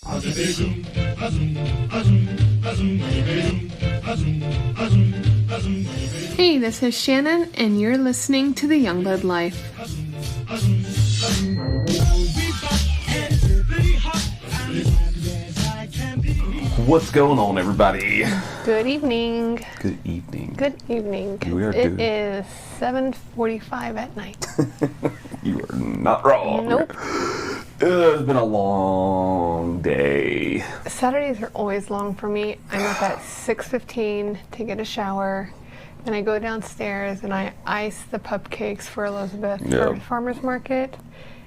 Hey, this is Shannon, and you're listening to The Youngblood Life. What's going on, everybody? Good evening. Good evening. Good evening. It is 7:45 at night. You are not wrong. Nope. It's been a long day. Saturdays are always long for me. I'm up at 6:15 to get a shower. Then I go downstairs and I ice the cupcakes for Elizabeth for farmer's market.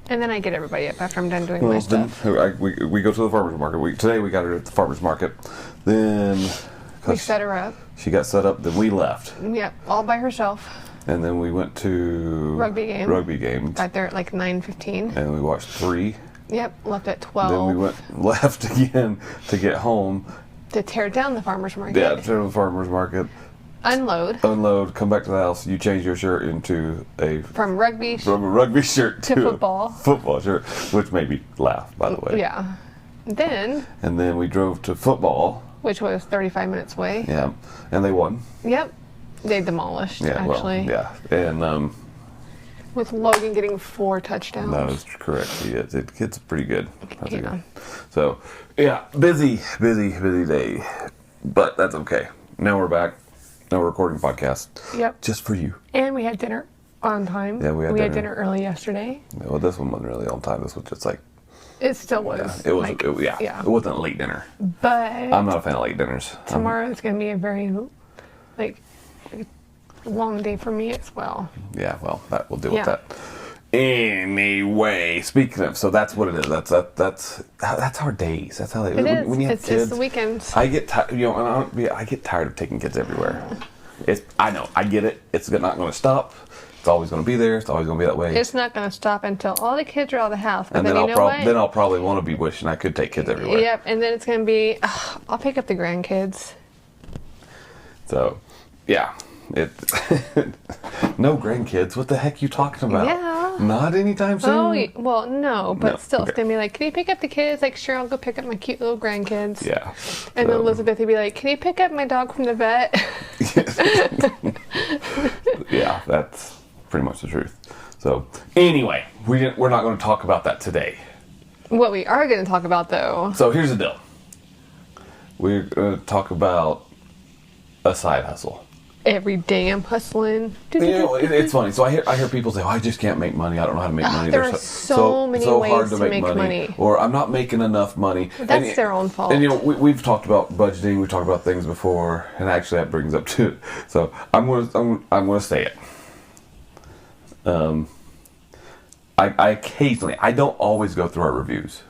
And then I get everybody up after I'm done doing my stuff. We go to the farmer's market. Today we got her at the farmer's market. Then we set her up. She got set up. Then we left. Yep, all by herself. And then we went to rugby game. Got there at like 9:15. And we watched 3. Yep, left at 12. Then we left again to get home. To tear down the farmer's market. Yeah, to tear down the farmer's market. Unload, come back to the house. You change your shirt into from a rugby shirt to football shirt, which made me laugh, by the way. Yeah. And then we drove to football, which was 35 minutes away. Yeah, and they won. Yep, they demolished. Actually. Well, yeah, and with Logan getting 4 touchdowns. That is correct. It's pretty good. So yeah, busy day, but that's okay. Now we're back. Now we're recording podcast. Yep. Just for you. And we had dinner on time. Yeah, we had dinner early yesterday. Yeah, well, this one wasn't really on time. This was just like... It still was. Yeah, it wasn't a late dinner. But... I'm not a fan of late dinners. Tomorrow is going to be a very, long day for me as well. Yeah, well, we'll deal with that. Anyway, speaking of, so that's what it is. That's our days. That's how they. It is. When you have kids, it's the weekends. I get tired. I get tired of taking kids everywhere. I know. I get it. It's not going to stop. It's always going to be there. It's always going to be that way. It's not going to stop until all the kids are out of the house. But and then I'll probably want to be wishing I could take kids everywhere. Yep. And then it's going to be, I'll pick up the grandkids. So, yeah. No grandkids. What the heck are you talking about? Yeah. Not anytime soon. Oh, well, no, but still, okay. It's gonna be like, can you pick up the kids? Like, sure, I'll go pick up my cute little grandkids. Yeah. And then Elizabeth would be like, can you pick up my dog from the vet? Yeah, that's pretty much the truth. So, anyway, we're not going to talk about that today. What we are going to talk about, though. So here's the deal. We're going to talk about a side hustle. Every day I'm hustling. It's funny. So I hear people say, I just can't make money. I don't know how to make money. There are so many ways to make money. Or I'm not making enough money. That's their own fault. And we've talked about budgeting. We've talked about things before. And actually that brings up to it. So I'm going to say it. I occasionally, I don't always go through our reviews.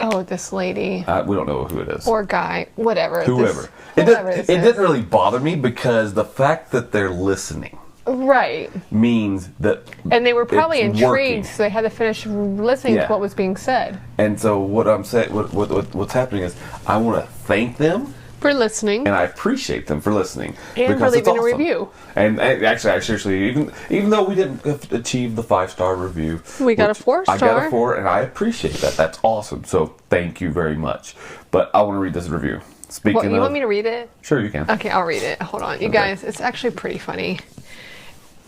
Oh, this lady. We don't know who it is. Or guy. Whoever. Whoever. It didn't really bother me because the fact that they're listening. Right. Means that. And they were probably intrigued, working. so they had to finish listening to what was being said. And so what I'm saying, what's happening is, I want to thank them for listening, and I appreciate them for listening, and for leaving a review. And actually, I seriously, even though we didn't achieve the 5-star review, we got a 4-star. I got a 4, and I appreciate that. That's awesome. So thank you very much. But I want to read this review. Speaking you want me to read it? Sure, you can. Okay, I'll read it. Hold on, you guys. It's actually pretty funny.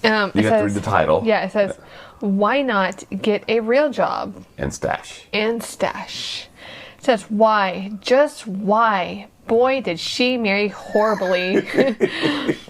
You have to read the title. Yeah, it says, "Why not get a real job and stash?" It says, "Why? Just why? Boy, did she marry horribly.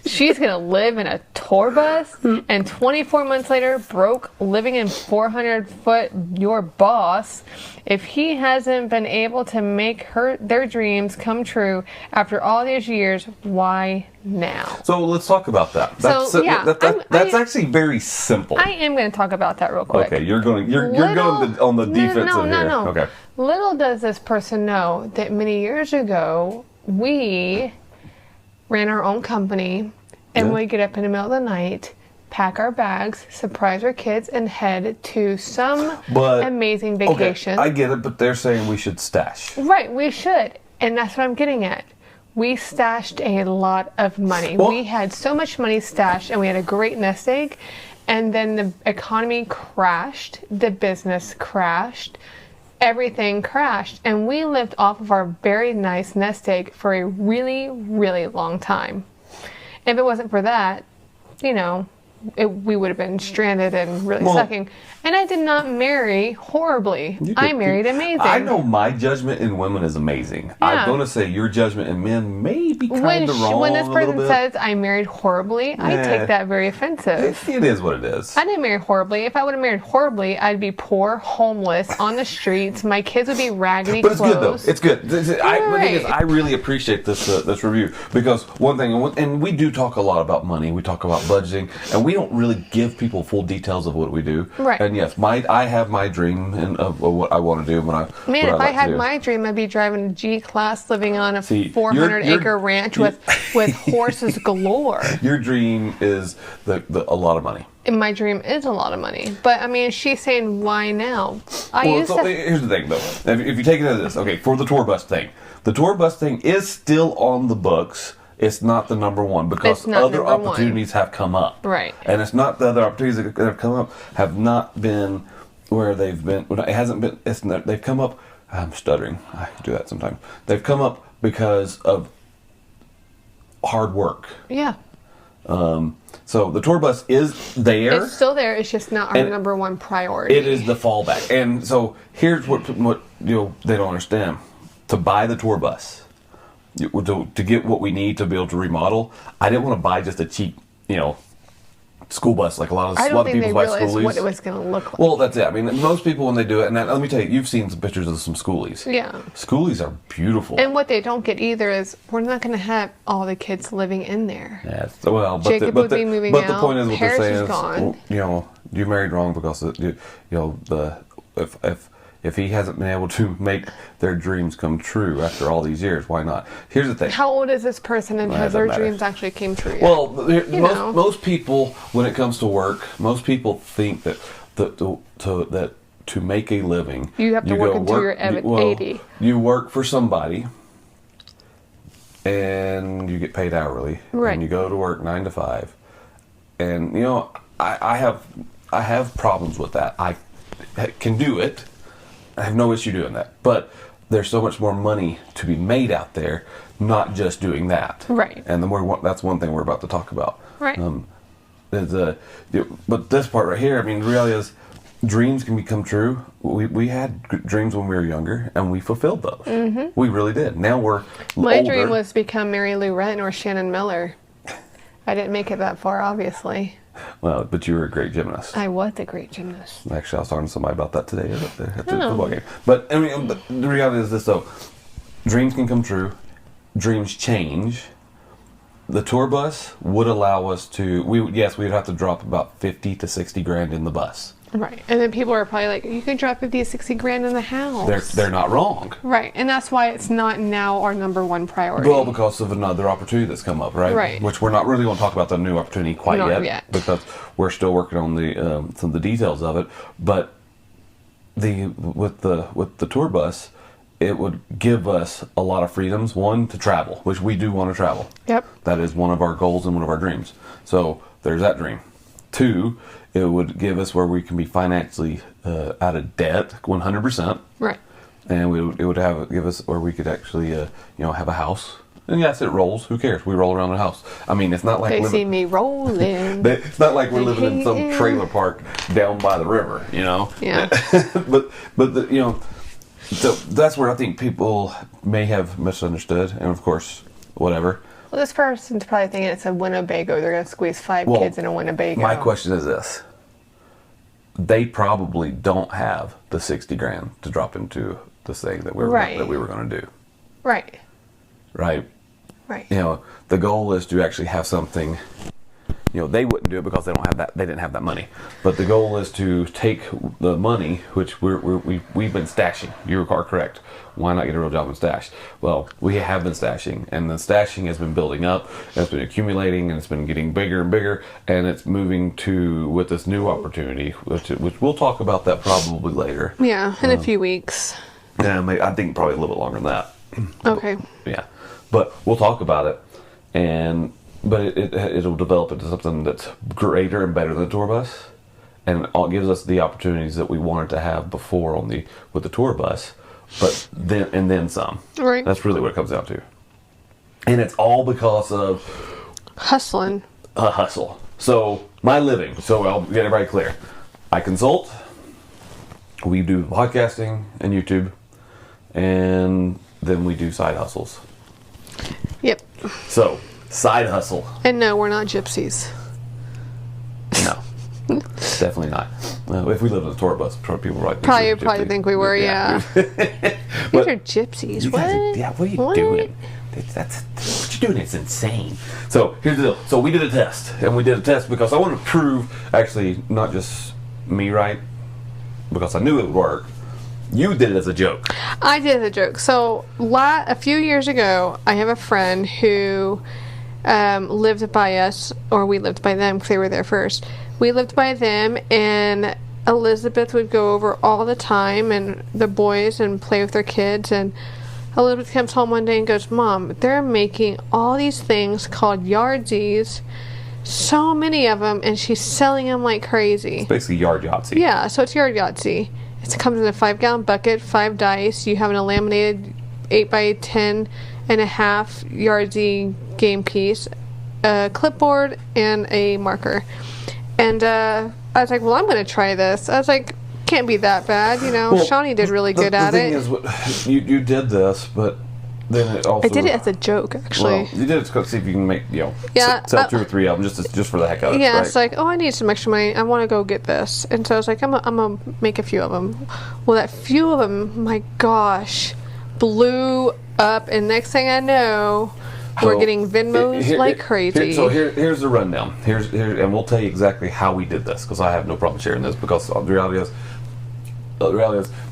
She's going to live in a tour bus, and 24 months later, broke, living in 400-foot your boss. If he hasn't been able to make their dreams come true after all these years, why now?" So let's talk about that. That's actually very simple. I am going to talk about that real quick. Okay, you're going on the defensive here. No. Okay. Little does this person know that many years ago, we ran our own company, and we'd get up in the middle of the night, pack our bags, surprise our kids, and head to some amazing vacation. Okay, I get it, but they're saying we should stash. Right, we should. And that's what I'm getting at. We stashed a lot of money. We had so much money stashed, and we had a great nest egg. And then the economy crashed. The business crashed. everything crashed. And we lived off of our very nice nest egg for a really, really long time. If it wasn't for that, you know, we would have been stranded and really sucking. And I did not marry horribly. I married amazing. I know my judgment in women is amazing. I'm going to say your judgment in men may be kind of wrong. When this person says I married horribly, I take that very offensive. It is what it is. I didn't marry horribly. If I would have married horribly, I'd be poor, homeless, on the streets. My kids would be raggedy clothes. But it's good, though. It's good. The thing is, I really appreciate this review because one thing, and we do talk a lot about money. We talk about budgeting, and we don't really give people full details of what we do. Right. And yes, I have my dream of what I want to do. If I had my dream, I'd be driving a G-Class, living on a 400-acre ranch with horses galore. Your dream is a lot of money. And my dream is a lot of money. But, I mean, she's saying, why now? Here's the thing, though. If you take it as this, okay, for the tour bus thing. The tour bus thing is still on the books. It's not the number one because other opportunities have come up. Right. And it's not the other opportunities that have come up have not been where they've been. It hasn't been. They've come up. I'm stuttering. I do that sometimes. They've come up because of hard work. Yeah. So the tour bus is there. It's still there. It's just not our number one priority. It is the fallback. And so here's what they don't understand. To buy the tour bus, to get what we need to be able to remodel, I didn't want to buy just a cheap, school bus like a lot of people buy schoolies. I don't think they realized what it was going to look like. Well, that's it. I mean, most people when they do it, and let me tell you, you've seen some pictures of some schoolies. Yeah. Schoolies are beautiful. And what they don't get either is we're not going to have all the kids living in there. Yeah. Well, Jacob would be moving out. But the point is, what Harris they're saying is gone. You married wrong because if he hasn't been able to make their dreams come true after all these years, why not? Here's the thing. How old is this person and has their dreams actually came true yet? Well, most people, when it comes to work, most people think that to make a living, you have to work until you're 80. You work for somebody and you get paid hourly. Right. And you go to work 9 to 5. And, I have problems with that. I can do it. I have no issue doing that. But there's so much more money to be made out there, not just doing that. Right. And that's one thing we're about to talk about. Right. But this part right here, I mean, the reality is dreams can become true. We had dreams when we were younger, and we fulfilled those. Mm-hmm. We really did. Now we're My older. dream was to become Mary Lou Retton or Shannon Miller. I didn't make it that far, obviously. Well, but you were a great gymnast. I was a great gymnast. Actually, I was talking to somebody about that today at the football game. But I mean, the reality is this, though. Dreams can come true. Dreams change. The tour bus would allow us to... we'd have to drop about 50 to 60 grand in the bus. Right. And then people are probably like, you could drop 50 to 60 grand in the house. They're not wrong. Right. And that's why it's not now our number one priority. Well, because of another opportunity that's come up, right? Right. Which we're not really going to talk about the new opportunity quite yet. Because we're still working on some of the details of it. But with the tour bus, it would give us a lot of freedoms. One, to travel, which we do want to travel. Yep. That is one of our goals and one of our dreams. So there's that dream. Two, it would give us where we can be financially out of debt 100%. Right. And it would give us where we could actually have a house. And yes, it rolls. Who cares? We roll around the house. I mean, it's not like they see me rolling. It's not like we're living in some trailer park down by the river, Yeah. but so that's where I think people may have misunderstood, and of course, whatever. Well, this person's probably thinking it's a Winnebago. They're going to squeeze 5 kids in a Winnebago. My question is this. They probably don't have the 60 grand to drop into this thing that we were going to do. Right. Right. Right. The goal is to actually have something. They wouldn't do it because they don't have that. They didn't have that money. But the goal is to take the money, which we've been stashing. You are correct. Why not get a real job and stash? Well, we have been stashing, and the stashing has been building up, and it's been accumulating, and it's been getting bigger and bigger, and it's moving with this new opportunity, which we'll talk about that probably later. Yeah, in a few weeks. Yeah, I think probably a little bit longer than that. Okay. Yeah, but we'll talk about it, but it'll develop into something that's greater and better than the tour bus, and it gives us the opportunities that we wanted to have before with the tour bus, but then some. Right. That's really what it comes down to. And it's all because of hustling. A hustle. So my living. So I'll get everybody clear. I consult. We do podcasting and YouTube, and then we do side hustles. Yep. So side hustle. And no, we're not gypsies. No, definitely not. If we lived in a tour bus, people would probably think we were. Yeah. These are gypsies. What? What are you doing? That's what you're doing. It's insane. So here's the deal. So we did a test, and we did a test because I wanted to prove, actually, not just me right, because I knew it would work. You did it as a joke. I did it as a joke. So a few years ago, I have a friend who lived by us, or we lived by them because they were there first. We lived by them, and Elizabeth would go over all the time, and the boys, and play with their kids, and Elizabeth comes home one day and goes, Mom, they're making all these things called Yardsies, so many of them, and she's selling them like crazy. It's basically yard Yahtzee. Yeah, so it's yard Yahtzee. It comes in a 5-gallon bucket, 5 dice. You have an laminated 8x10 and a half Yardsie game piece, a clipboard, and a marker. And I was like, well, I'm going to try this. I was like, can't be that bad, Well, Shawnee did really good at it. The thing is, you did this, but then it also... I did it as a joke, actually. Well, you did it to see if you can make, sell 2 or 3 of them just for the heck of it. Yeah, right? It's like, oh, I need some extra money. I want to go get this. And so I was like, I'm going to make a few of them. Well, that few of them, my gosh, blew up. And next thing I know, we're getting Venmos like crazy. Here's the rundown. And we'll tell you exactly how we did this, because I have no problem sharing this, because the reality is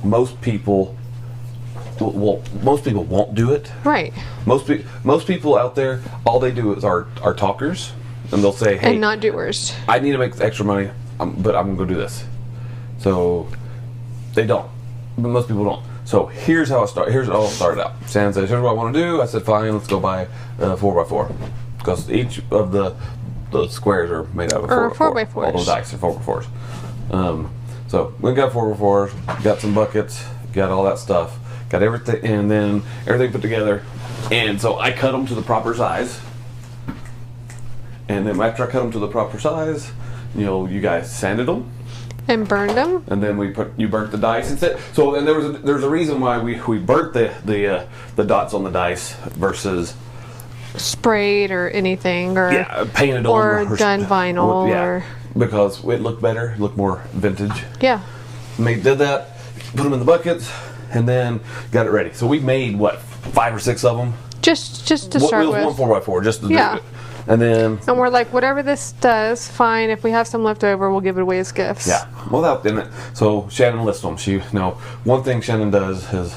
most people won't do it. Right. Most people out there, all they do is are talkers, and they'll say, "Hey, and not doers. I need to make extra money, but I'm gonna go do this." So they don't. But most people don't. So here's how it started. Here's how it started out. Shannon said, "Here's what I want to do." I said, "Fine, let's go buy 4x4, because each of the squares are made out of 4x4. All those dice are 4x4s." So we got 4x4s, got some buckets, got all that stuff, got everything, and then everything put together. And so I cut them to the proper size. And then after I cut them to the proper size, you guys sanded them. And burned them. And then you burnt the dice instead. So and there's a reason why we burnt the dots on the dice versus sprayed or anything, or painted or done vinyl, or because it looked better, it looked more vintage. Yeah. Did that, put them in the buckets, and then got it ready. So we made 5 or 6 of them. Just to start with. One 4x4 just to do it. And we're like, whatever this does, fine. If we have some left over, we'll give it away as gifts. Yeah. Well, so Shannon lists them. One thing Shannon does is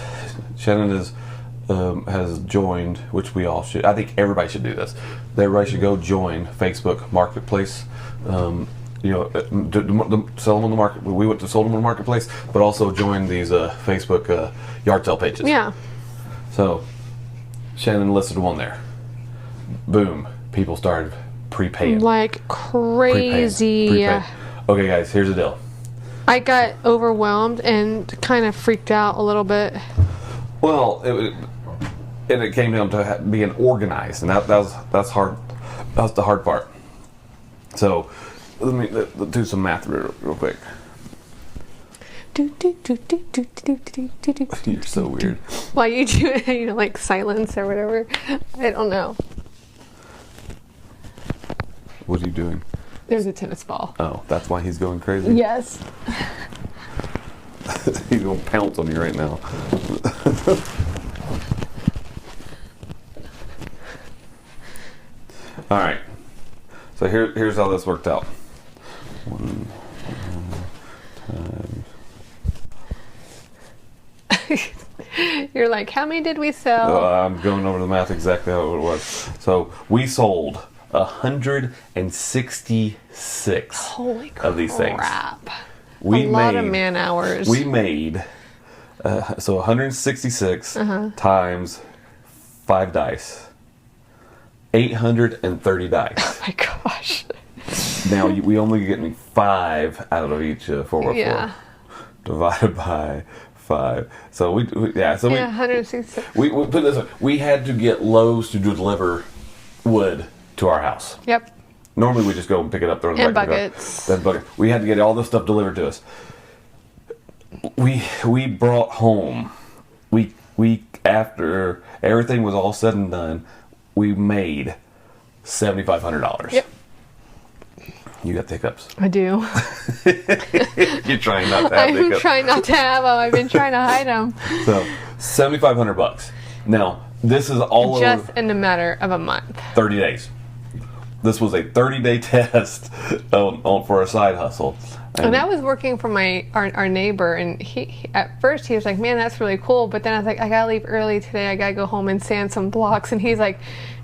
has joined, which we all should. I think everybody should do this. Everybody should go join Facebook Marketplace. Sell them on the market. We went to sold them on the marketplace, but also join these Facebook yard sale pages. Yeah. So Shannon listed one there. Boom. People started prepaying. Like crazy. Prepaying. Okay, guys, here's the deal. I got overwhelmed and kind of freaked out a little bit. Well, it came down to being organized, and that's hard. That's the hard part. So let me do some math real quick. You're so weird. Why you do it? Like silence or whatever. I don't know. What are you doing? There's a tennis ball. Oh, that's why he's going crazy? Yes. He's going to pounce on you right now. All right. So here's how this worked out. 1 times. You're like, how many did we sell? I'm going over the math exactly how it was. So we sold 166 Holy of these things. Crap. A lot of man hours. We made 166 times 5 dice. 830 dice. Oh my gosh. Now we only get me 5 out of each 4x4. Yeah. Divided by 5. So we 166. We put it this way. We had to get Lowe's to deliver wood to our house. Yep. Normally we just go and pick it up, throw it in the And back buckets. of the car. Then bucket. We had to get all this stuff delivered to us. We brought home. We after everything was all said and done, we made $7,500. Yep. You got the hiccups. I do. You're trying not to have I'm hiccups. trying not to have them. I've been trying to hide them. So, $7,500. Now, this is all Just over in a matter of a month. 30 days. This was a 30-day test for a side hustle. And I was working for our neighbor, and he at first he was like, "Man, that's really cool." But then I was like, "I gotta leave early today. I gotta go home and sand some blocks." And he's like,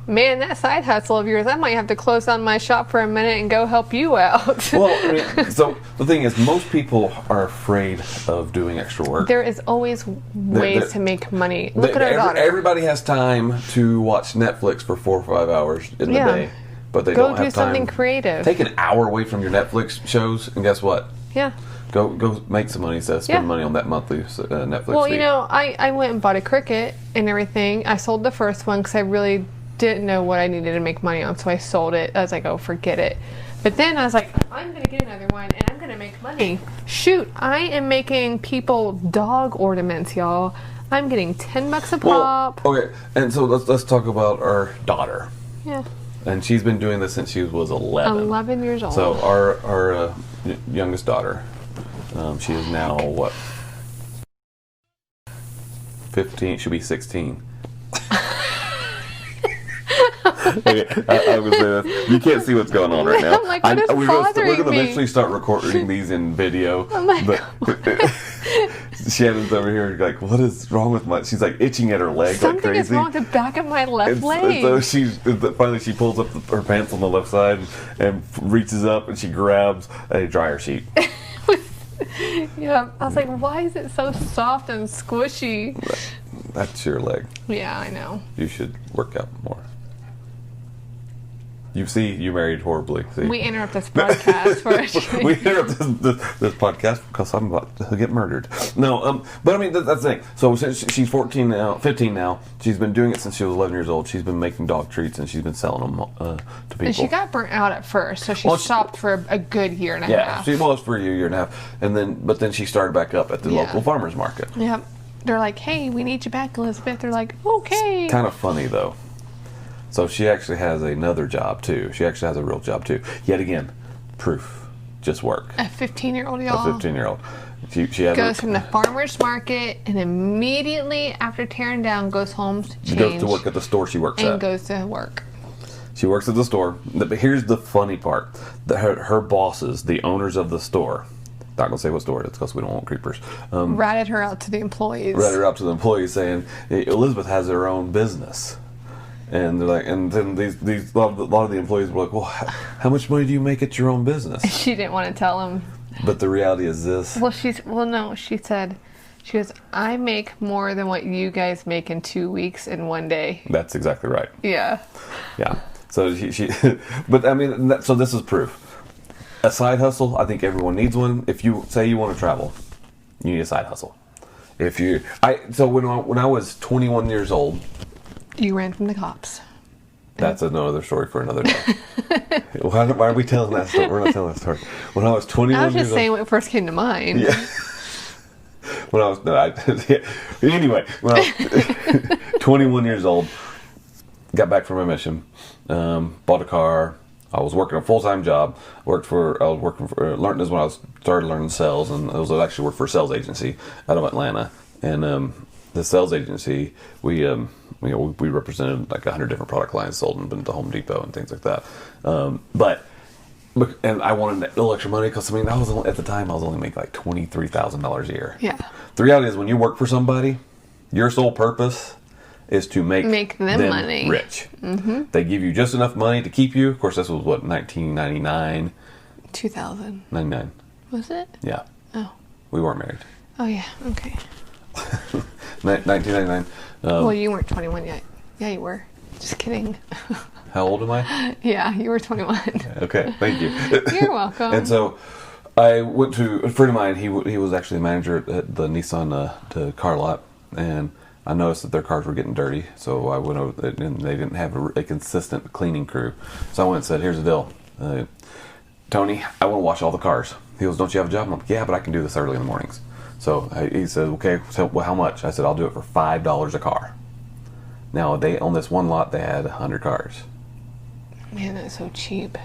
"Man, that side hustle of yours, I might have to close down my shop for a minute and go help you out." Well, I mean, so the thing is, most people are afraid of doing extra work. There is always ways to make money. Look at our daughter. Everybody has time to watch Netflix for 4 or 5 hours in the day, but they don't have time. Go do something creative. Take an hour away from your Netflix shows, and guess what? Yeah. Go make some money instead of spend money on that monthly Netflix Well, fee. you know, I went and bought a Cricut and everything. I sold the first one because I really didn't know what I needed to make money on, so I sold it. I was like, oh, forget it. But then I was like, I'm going to get another one and I'm going to make money. Shoot, I am making people dog ornaments, y'all. I'm getting $10 a pop. Well, okay, and so let's talk about our daughter. Yeah. And she's been doing this since she was 11. 11 years old. So our youngest daughter, she is now what? 15. She'll be 16. Okay, I was you can't see what's going on right now. I'm like, what is bothering we're going to me? eventually start recording these in video. Oh my but Shannon's over here like, what is wrong with my? She's like itching at her leg Something like crazy. is wrong with the back of my left leg. So finally she pulls up her pants on the left side and reaches up and she grabs a dryer sheet. Yeah, I was like, why is it so soft and squishy? That's your leg. Yeah, I know. You should work out more. You married horribly. See? We interrupt this broadcast for We interrupt this podcast because I'm about to get murdered. No, but I mean that's the thing. So since she's 15 now, she's been doing it since she was 11 years old. She's been making dog treats and she's been selling them to people. And she got burnt out at first, so she stopped for a good year and a half. Yeah, she was for a year and a half, but then she started back up at the local farmers market. Yep. They're like, hey, we need you back, Elizabeth. They're like, okay. Kind of funny though. So she actually has another job too. She actually has a real job too. Yet again, proof, just work. A 15-year-old, y'all. A 15-year-old. She goes from the farmer's market and immediately after tearing down goes home to change. She goes to work at the store she works at. And goes to work. She works at the store. But here's the funny part. Her bosses, the owners of the store, not going to say what store it is because we don't want creepers. Ratted her out to the employees. Ratted her out to the employees saying, Elizabeth has her own business. And they're like, and then a lot of the employees were like, well, how much money do you make at your own business? She didn't want to tell them. But the reality is this. She said, she goes, I make more than what you guys make in 2 weeks in one day. That's exactly right. Yeah. Yeah. So she but I mean, so this is proof. A side hustle, I think everyone needs one. If you say you want to travel, you need a side hustle. So when I was 21 years old, you ran from the cops. That's another story for another day. Why are we telling that story? We're not telling that story. When I was 21 years old. I was just saying what first came to mind. Yeah. Anyway, when I was 21 years old, got back from my mission, bought a car. I was working a full-time job. Learned this when I started learning sales, and I was actually worked for a sales agency out of Atlanta. And the sales agency, we represented like 100 different product lines, sold them to Home Depot and things like that. And I wanted a little extra money because at the time I was only making like $23,000 a year. Yeah. The reality is when you work for somebody, your sole purpose is to make them money, rich. Mm-hmm. They give you just enough money to keep you. Of course, this was 1999. 2000. 99. Was it? Yeah. Oh. We weren't married. Oh yeah. Okay. 1999. Well, you weren't 21 yet. Yeah, you were. Just kidding. How old am I? Yeah, you were 21. Okay, thank you. You're welcome. And so I went to a friend of mine. He was actually a manager at the Nissan the car lot, and I noticed that their cars were getting dirty. So I went over, and they didn't have a consistent cleaning crew. So I went and said, "Here's the deal, Tony. I want to wash all the cars." He goes, "Don't you have a job?" I'm like, "Yeah, but I can do this early in the mornings." So he said, "Okay, so well, how much?" I said, "I'll do it for $5 a car." Now they on this one lot they had 100 cars. Man, that's so cheap.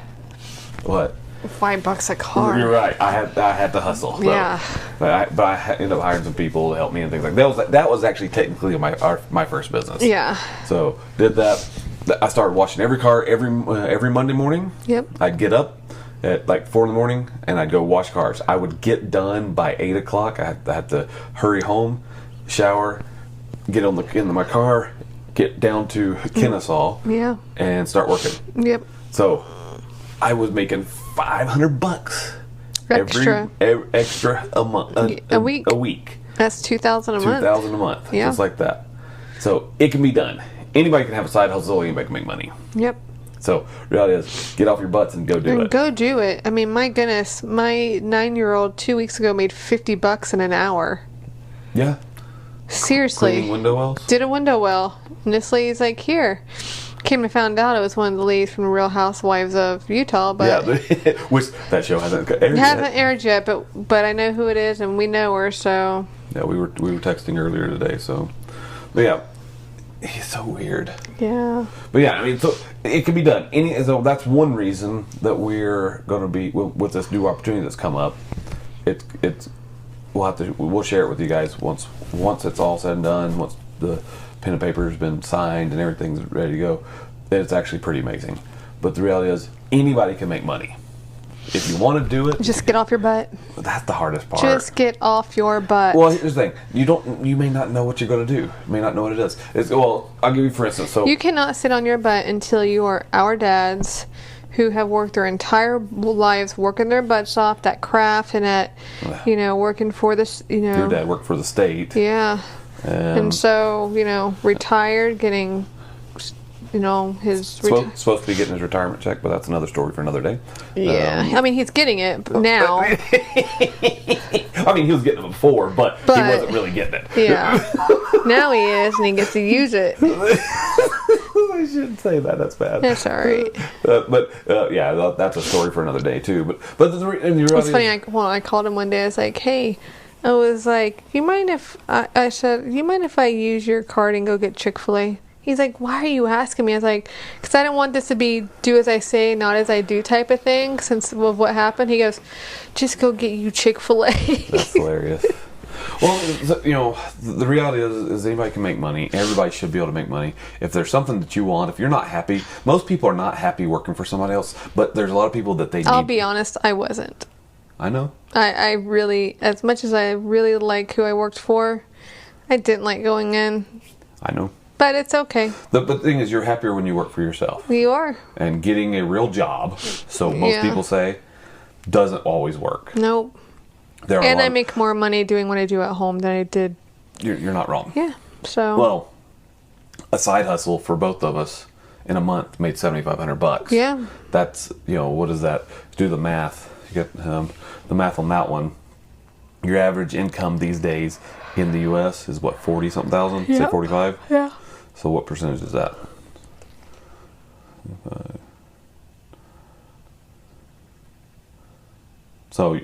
What? $5 a car. You're right. I had to hustle. So. Yeah. But I ended up hiring some people to help me and things like that. That was actually technically my first business. Yeah. So did that. I started washing every car every Monday morning. Yep. I'd get up at like 4 a.m. and I'd go wash cars. I would get done by 8 o'clock. I had to hurry home, shower, get into my car, get down to Kennesaw. Yeah. And start working. Yep. So I was making $500 Extra. extra a month, a week. A week. That's $2,000 a month. $2,000 a month, Yeah. just like that. So it can be done. Anybody can have a side hustle. Anybody can make money. Yep. So reality is, get off your butts and go do it. Go do it. I mean, my goodness, my 9-year-old 2 weeks ago made $50 in an hour. Yeah. Seriously. Cleaning window wells. Did a window well. And this lady's like, here. Came to find out it was one of the ladies from the Real Housewives of Utah, but Yeah, which that show hasn't aired yet. hasn't aired yet. But I know who it is, and we know her. So Yeah, we were texting earlier today. So, but yeah, he's so weird. yeah, But yeah, I mean, so it can be done. So that's one reason that we're going to be with this new opportunity that's come up. We'll share it with you guys once it's all said and done. Once the pen and paper has been signed and everything's ready to go, it's actually pretty amazing. But the reality is, anybody can make money if you want to do it. just get off your butt. That's the hardest part. Just get off your butt. Well, here's the thing: you may not know what you're going to do. You may not know what it is. I'll give you for instance. So you cannot sit on your butt until you are our dads, who have worked their entire lives working their butts off, that craft and at, working for this, your dad worked for the state. Yeah. And so, retired, getting, his... Supposed to be getting his retirement check, but that's another story for another day. Yeah. I mean, he's getting it now. I mean, he was getting it before, but he wasn't really getting it. Yeah. Now he is, and he gets to use it. I shouldn't say that. That's bad. That's all right. Yeah, that's a story for another day, too. But it's funny, I called him one day. I was like, hey... I was like, you mind if I said, you mind if I use your card and go get Chick-fil-A? He's like, why are you asking me? I was like, because I don't want this to be do as I say, not as I do type of thing, since of what happened. He goes, just go get you Chick-fil-A. That's hilarious. Well, the reality is anybody can make money. Everybody should be able to make money. If there's something that you want, if you're not happy, most people are not happy working for somebody else, but there's a lot of people that they need. I'll be honest, I wasn't. I know. I really, as much as I really like who I worked for, I didn't like going in. I know. But it's okay. The thing is, you're happier when you work for yourself. You are. And getting a real job, so most people say, doesn't always work. Nope. And I make more money doing what I do at home than I did. You're not wrong. Yeah. So. Well, a side hustle for both of us in a month made $7,500. Yeah. That's, what is that? Do the math. You get the math on that one. Your average income these days in the U.S. is what, 40-something thousand? Yeah. Say 45? Yeah. So what percentage is that? So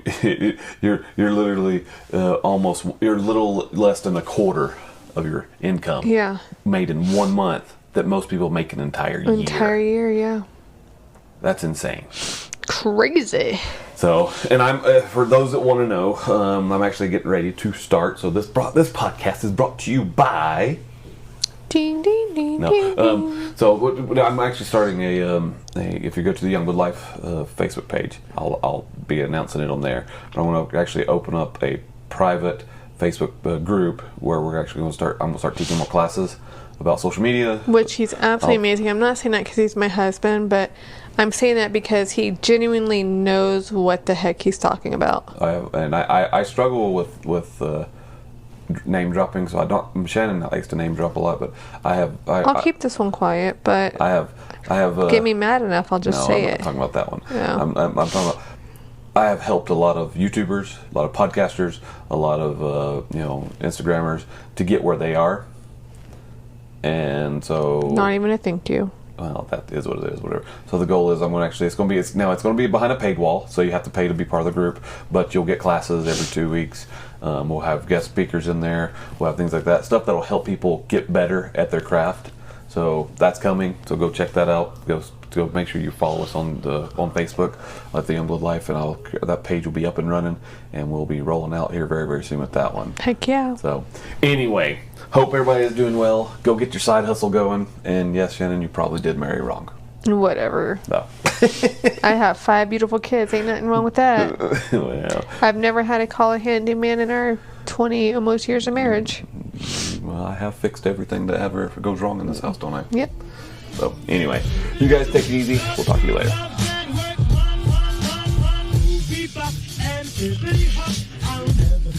you're literally you're a little less than a quarter of your income. Yeah. Made in 1 month that most people make an entire year. Entire year, yeah. That's insane. Crazy. So, and I'm for those that want to know, I'm actually getting ready to start. So this podcast is brought to you by. Ding ding ding. No, ding, ding. So I'm actually starting if you go to the Youngwood Life Facebook page, I'll be announcing it on there. But I'm going to actually open up a private Facebook group where we're actually going to start. I'm going to start teaching more classes about social media. Which he's absolutely amazing. I'm not saying that because he's my husband, but I'm saying that because he genuinely knows what the heck he's talking about. I struggle with name dropping, so I don't. Shannon likes to name drop a lot, but I'll keep this one quiet, but I have. get me mad enough, I'll just say I'm it. not talking about that one. Yeah. I'm talking about. I have helped a lot of YouTubers, a lot of podcasters, a lot of Instagrammers to get where they are, and so Not even a thank you. well, that is what it is, whatever. So the goal is it's going to be behind a paid wall, so you have to pay to be part of the group, but you'll get classes every 2 weeks. We'll have guest speakers in there. We'll have things like that, stuff that'll help people get better at their craft. So that's coming. So go check that out. Go make sure you follow us on Facebook at The Youngblood Life, and that page will be up and running, and we'll be rolling out here very, very soon with that one. Heck yeah. So anyway, hope everybody is doing well. Go get your side hustle going. And yes, Shannon, you probably did marry wrong. Whatever. No. I have 5 beautiful kids. Ain't nothing wrong with that. Well, I've never had to call a handyman in our 20 almost years of marriage. well, I have fixed everything that ever goes wrong in this house, don't I? Yep. So anyway, you guys take it easy. We'll talk to you later. I'll never